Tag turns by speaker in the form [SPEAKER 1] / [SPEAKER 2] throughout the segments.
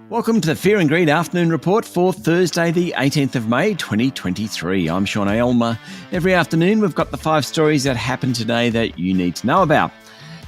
[SPEAKER 1] Welcome to the Fear and Greed Afternoon Report for Thursday, the 18th of May, 2023. I'm Sean Aylmer. Every afternoon, we've got the 5 stories that happened today that you need to know about.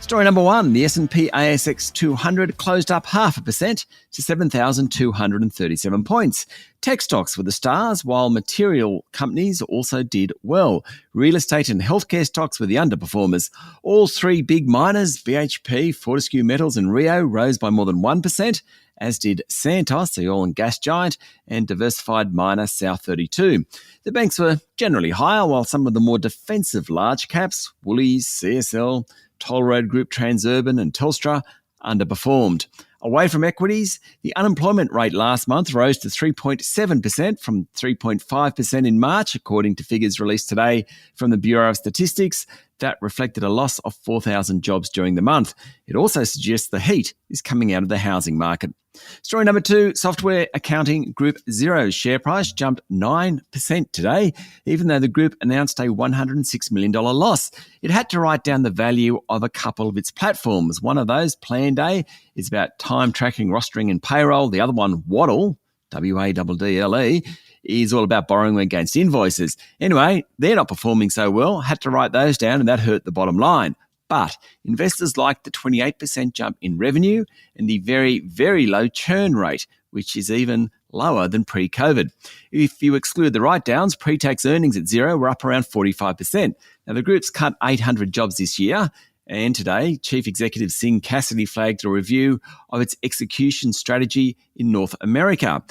[SPEAKER 1] Story number 1, the S&P ASX 200 closed up 0.5% to 7,237 points. Tech stocks were the stars, while material companies also did well. Real estate and healthcare stocks were the underperformers. All 3 big miners, BHP, Fortescue Metals and Rio, rose by more than 1%, as did Santos, the oil and gas giant, and diversified miner South32. The banks were generally higher, while some of the more defensive large caps, Woolies, CSL, Toll Road Group, Transurban and Telstra, underperformed. Away from equities, the unemployment rate last month rose to 3.7% from 3.5% in March, according to figures released today from the Bureau of Statistics. That reflected a loss of 4,000 jobs during the month. It also suggests the heat is coming out of the housing market. Story number 2, software accounting group Xero's share price jumped 9% today, even though the group announced a $106 million loss. It had to write down the value of a couple of its platforms. One of those, Plan A, is about time tracking, rostering and payroll. The other one, Waddle, W-A-D-D-L-E, is all about borrowing against invoices. Anyway, they're not performing so well, had to write those down, and that hurt the bottom line. But investors liked the 28% jump in revenue and the very, very low churn rate, which is even lower than pre-COVID. If you exclude the write-downs, pre-tax earnings at Xero were up around 45%. Now, the group's cut 800 jobs this year, and today, Chief Executive Singh Cassidy flagged a review of its execution strategy in North America.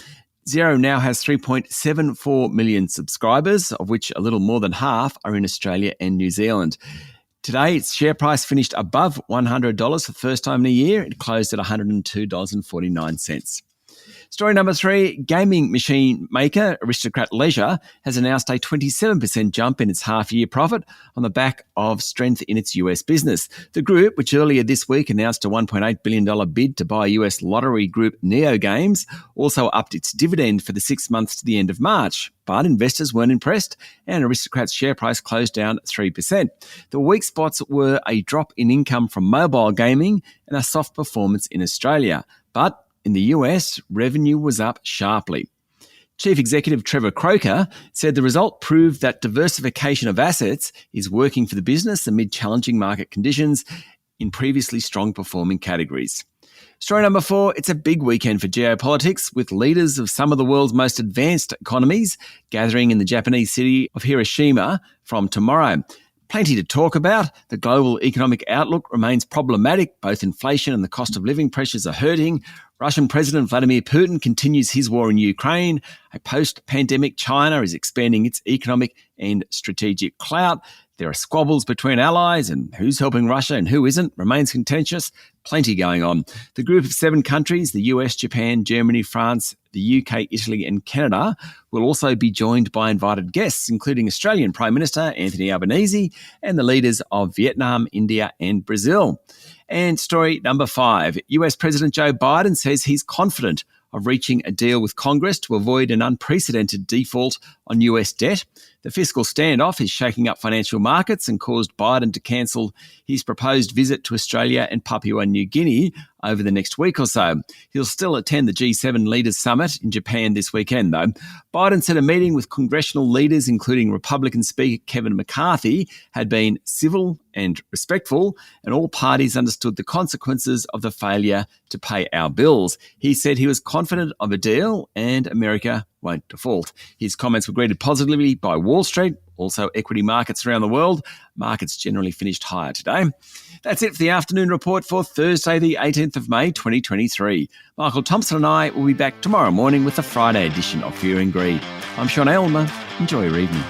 [SPEAKER 1] Xero now has 3.74 million subscribers, of which a little more than half are in Australia and New Zealand. Today, its share price finished above $100 for the first time in a year. It closed at $102.49. Story number 3, gaming machine maker Aristocrat Leisure has announced a 27% jump in its half-year profit on the back of strength in its US business. The group, which earlier this week announced a $1.8 billion bid to buy US lottery group Neo Games, also upped its dividend for the 6 months to the end of March. But investors weren't impressed, and Aristocrat's share price closed down 3%. The weak spots were a drop in income from mobile gaming and a soft performance in Australia. But in the US, revenue was up sharply. Chief Executive Trevor Croker said the result proved that diversification of assets is working for the business amid challenging market conditions in previously strong performing categories. Story number 4, it's a big weekend for geopolitics, with leaders of some of the world's most advanced economies gathering in the Japanese city of Hiroshima from tomorrow. Plenty to talk about. The global economic outlook remains problematic. Both inflation and the cost of living pressures are hurting. Russian President Vladimir Putin continues his war in Ukraine. A post-pandemic China is expanding its economic and strategic clout. There are squabbles between allies, and who's helping Russia and who isn't remains contentious. Plenty going on. The group of 7 countries, the US, Japan, Germany, France, the UK, Italy and Canada, will also be joined by invited guests, including Australian Prime Minister Anthony Albanese and the leaders of Vietnam, India and Brazil. And story number 5, US President Joe Biden says he's confident of reaching a deal with Congress to avoid an unprecedented default on US debt. The fiscal standoff is shaking up financial markets and caused Biden to cancel his proposed visit to Australia and Papua New Guinea over the next week or so. He'll still attend the G7 Leaders Summit in Japan this weekend, though. Biden said a meeting with congressional leaders, including Republican Speaker Kevin McCarthy, had been civil and respectful, and all parties understood the consequences of the failure to pay our bills. He said he was confident of a deal and America won't default. His comments were greeted positively by Wall Street, also equity markets around the world. Markets generally finished higher today. That's it for the afternoon report for Thursday, the 18th of May, 2023. Michael Thompson and I will be back tomorrow morning with the Friday edition of Fear and Greed. I'm Sean Aylmer. Enjoy your evening.